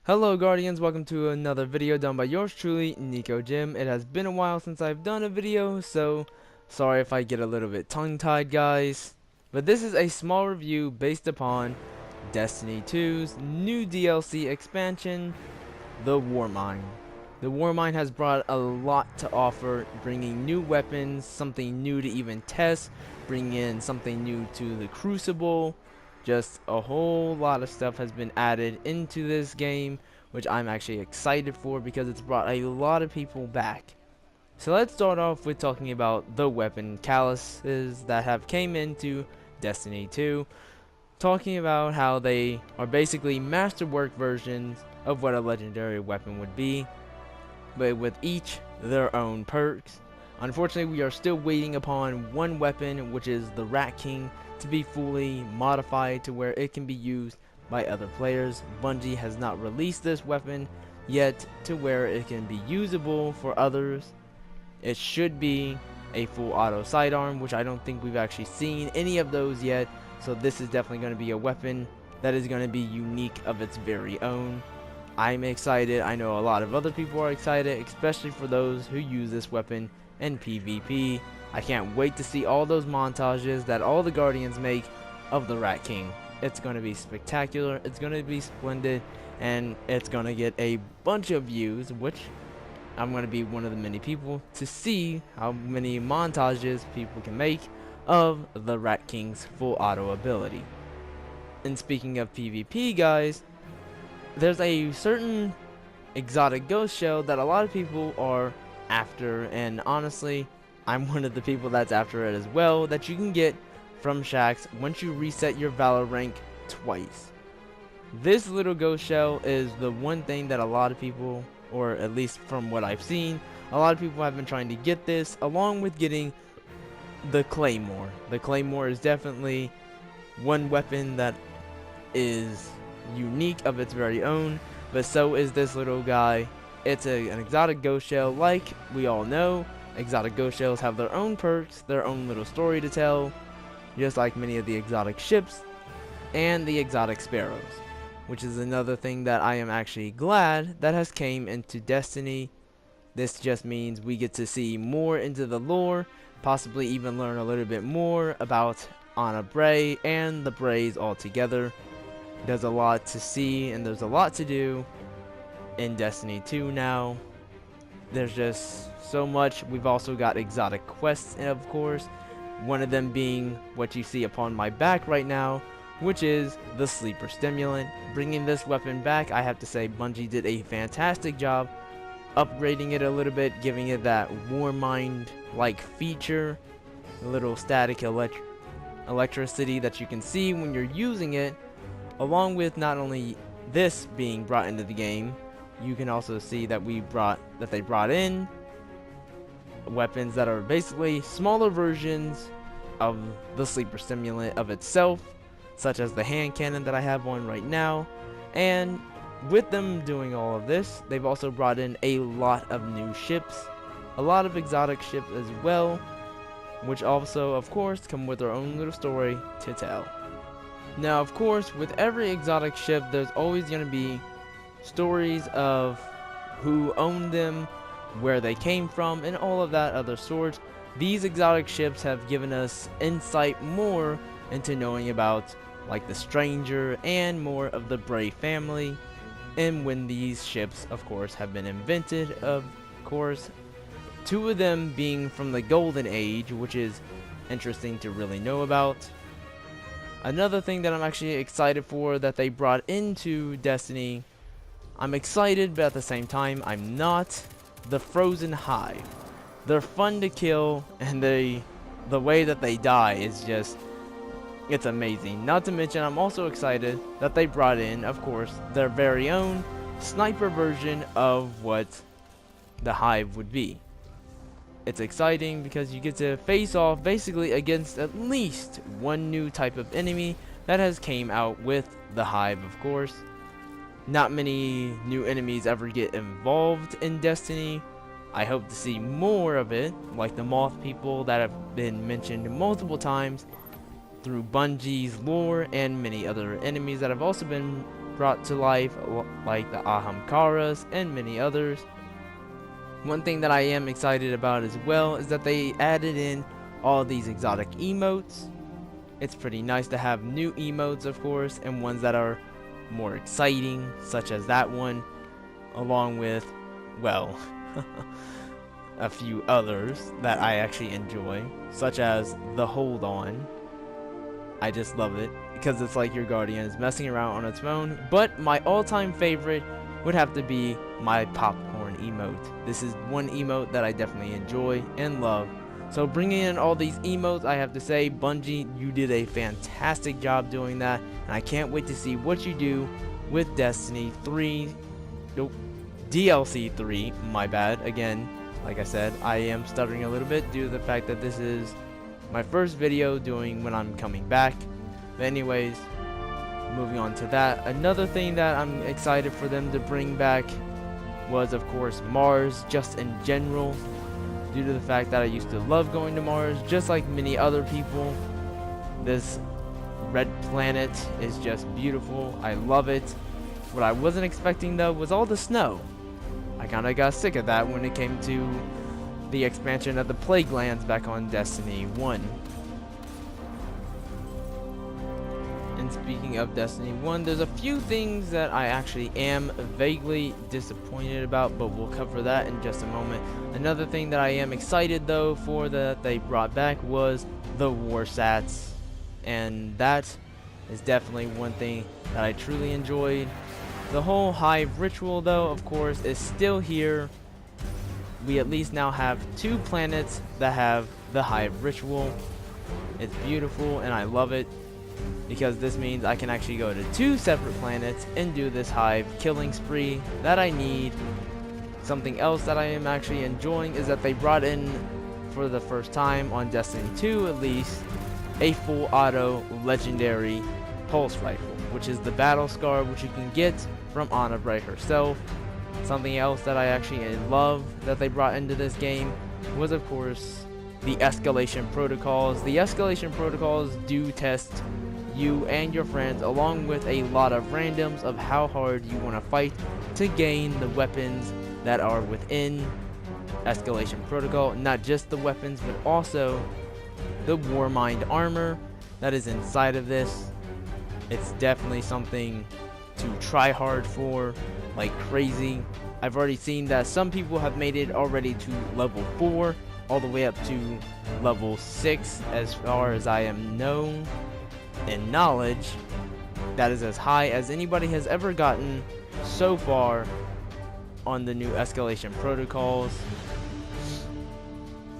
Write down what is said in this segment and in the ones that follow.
Hello Guardians, welcome to another video done by yours truly, Nico Jim. It has been a while since I've done a video, so sorry if I get a little bit tongue-tied, guys. But this is a small review based upon Destiny 2's new DLC expansion, the Warmind. The Warmind has brought a lot to offer, bringing new weapons, something new to even test, bringing in something new to the Crucible. Just a whole lot of stuff has been added into this game, which I'm actually excited for because it's brought a lot of people back. So let's start off with talking about the weapon calices that have came into Destiny 2, talking about how they are basically masterwork versions of what a legendary weapon would be, but with each their own perks. Unfortunately, we are still waiting upon one weapon, which is the Rat King, to be fully modified to where it can be used by other players. Bungie has not released this weapon yet to where it can be usable for others. It should be a full auto sidearm, which I don't think we've actually seen any of those yet, so this is definitely going to be a weapon that is going to be unique of its very own. I'm excited. I know a lot of other people are excited, especially for those who use this weapon in PvP. I can't wait to see all those montages that all the Guardians make of the Rat King. It's going to be spectacular, it's going to be splendid, and it's going to get a bunch of views, which I'm going to be one of the many people to see how many montages people can make of the Rat King's full auto ability. And speaking of PvP, guys, there's a certain exotic ghost shell that a lot of people are after, and honestly, I'm one of the people that's after it as well, that you can get from Shaxx once you reset your Valor rank twice. This little ghost shell is the one thing that a lot of people, or at least from what I've seen, a lot of people have been trying to get this, along with getting the Claymore. The Claymore is definitely one weapon that is unique of its very own, but so is this little guy. It's an exotic ghost shell. Like we all know, exotic ghost shells have their own perks, their own little story to tell, just like many of the exotic ships and the exotic sparrows, which is another thing that I am actually glad that has came into Destiny. This just means we get to see more into the lore, possibly even learn a little bit more about Ana Bray and the Brays altogether. There's a lot to see and there's a lot to do in Destiny 2 now. There's just so much. We've also got exotic quests, and of course, one of them being what you see upon my back right now, which is the Sleeper Stimulant. Bringing this weapon back, I have to say Bungie did a fantastic job upgrading it a little bit, giving it that Warmind-like feature, a little static electricity that you can see when you're using it. Along with not only this being brought into the game, you can also see that they brought in weapons that are basically smaller versions of the Sleeper Stimulant of itself, such as the hand cannon that I have on right now. And with them doing all of this, they've also brought in a lot of new ships, a lot of exotic ships as well, which also of course come with their own little story to tell. Now, of course, with every exotic ship, there's always going to be stories of who owned them, where they came from, and all of that other sort. These exotic ships have given us insight more into knowing about, like, the Stranger and more of the Bray family, and when these ships, of course, have been invented, of course. Two of them being from the Golden Age, which is interesting to really know about. Another thing that I'm actually excited for that they brought into Destiny, I'm excited but at the same time I'm not, the Frozen Hive. They're fun to kill, and the way that they die is just, it's amazing. Not to mention, I'm also excited that they brought in, of course, their very own sniper version of what the Hive would be. It's exciting because you get to face off basically against at least one new type of enemy that has came out with the Hive, of course. Not many new enemies ever get involved in Destiny. I hope to see more of it, like the Moth people that have been mentioned multiple times through Bungie's lore, and many other enemies that have also been brought to life, like the Ahamkaras and many others. One thing that I am excited about as well is that they added in all these exotic emotes. It's pretty nice to have new emotes, of course, and ones that are more exciting, such as that one, along with, well, a few others that I actually enjoy, such as the Hold On. I just love it because it's like your guardian is messing around on its own. But my all-time favorite would have to be my popcorn emote. This is one emote that I definitely enjoy and love. So bringing in all these emotes, I have to say, Bungie, you did a fantastic job doing that, and I can't wait to see what you do with Destiny 3. Nope, DLC 3, my bad. Again, like I said, I am stuttering a little bit due to the fact that this is my first video doing when I'm coming back. But anyways, moving on to that, another thing that I'm excited for them to bring back was, of course, Mars, just in general, due to the fact that I used to love going to Mars, just like many other people. This red planet is just beautiful. I love it. What I wasn't expecting, though, was all the snow. I kind of got sick of that when it came to the expansion of the Plague Lands back on Destiny 1. And speaking of Destiny 1, there's a few things that I actually am vaguely disappointed about, but we'll cover that in just a moment. Another thing that I am excited, though, for that they brought back was the War Sats, and that is definitely one thing that I truly enjoyed. The whole Hive ritual, though, of course, is still here. We at least now have 2 planets that have the Hive ritual. It's beautiful and I love it, because this means I can actually go to 2 separate planets and do this Hive killing spree that I need. Something else that I am actually enjoying is that they brought in, for the first time on Destiny 2 at least, a full auto legendary pulse rifle, which is the battle scar, which you can get from Anna Bray herself. Something else that I actually love that they brought into this game was, of course, the escalation protocols. The escalation protocols do test you and your friends, along with a lot of randoms, of how hard you want to fight to gain the weapons that are within escalation protocol. Not just the weapons, but also the Warmind armor that is inside of this. It's definitely something to try hard for like crazy. I've already seen that some people have made it already to level 4 all the way up to level 6, as far as I am known in knowledge. That is as high as anybody has ever gotten so far on the new escalation protocols.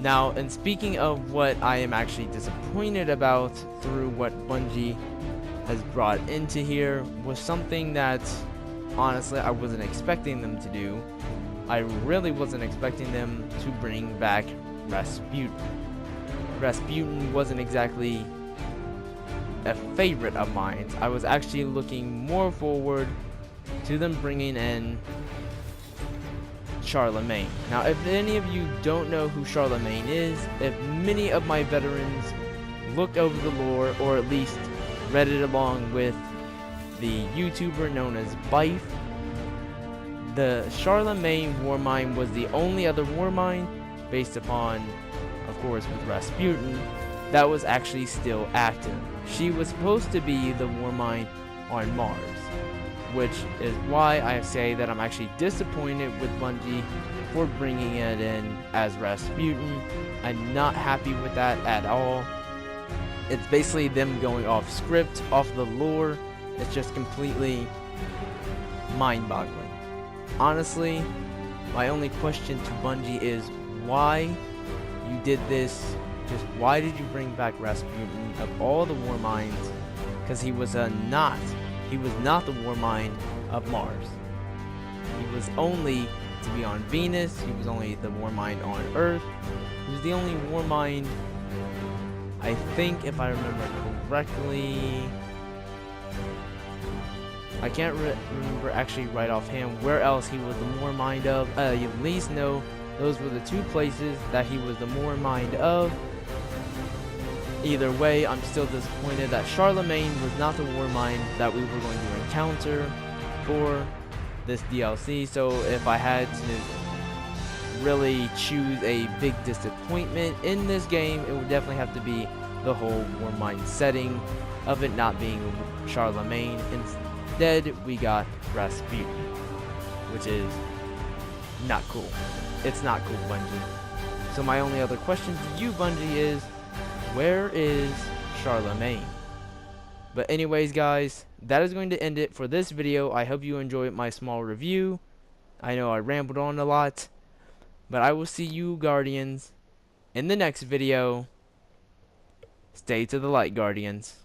Now, and speaking of what I am actually disappointed about through what Bungie has brought into here, was something that honestly I wasn't expecting them to do. I really wasn't expecting them to bring back Rasputin. Rasputin wasn't exactly a favorite of mine. I was actually looking more forward to them bringing in Charlemagne. Now, if any of you don't know who Charlemagne is, if many of my veterans looked over the lore, or at least read it along with the YouTuber known as Bife, the Charlemagne Warmind was the only other Warmind, based upon, of course, with Rasputin, that was actually still active. She was supposed to be the Warmind on Mars, which is why I say that I'm actually disappointed with Bungie for bringing it in as Rasputin. I'm not happy with that at all. It's basically them going off script, off the lore. It's just completely mind-boggling. Honestly, my only question to Bungie is why you did this. Just why did you bring back Rasputin of all the Warminds? Because he was not the Warmind of Mars. He was only to be on Venus. He was only the Warmind on Earth. He was the only Warmind, I think, if I remember correctly. I can't remember actually right offhand where else he was the Warmind of. You at least know those were the 2 places that he was the Warmind of. Either way, I'm still disappointed that Charlemagne was not the Warmind that we were going to encounter for this DLC. So if I had to really choose a big disappointment in this game, it would definitely have to be the whole Warmind setting of it not being Charlemagne. Instead, we got Rasputin, which is not cool. It's not cool, Bungie. So my only other question to you, Bungie, is where is Charlemagne? But anyways, guys, that is going to end it for this video. I hope you enjoyed my small review. I know I rambled on a lot, but I will see you, Guardians, in the next video. Stay to the light, Guardians.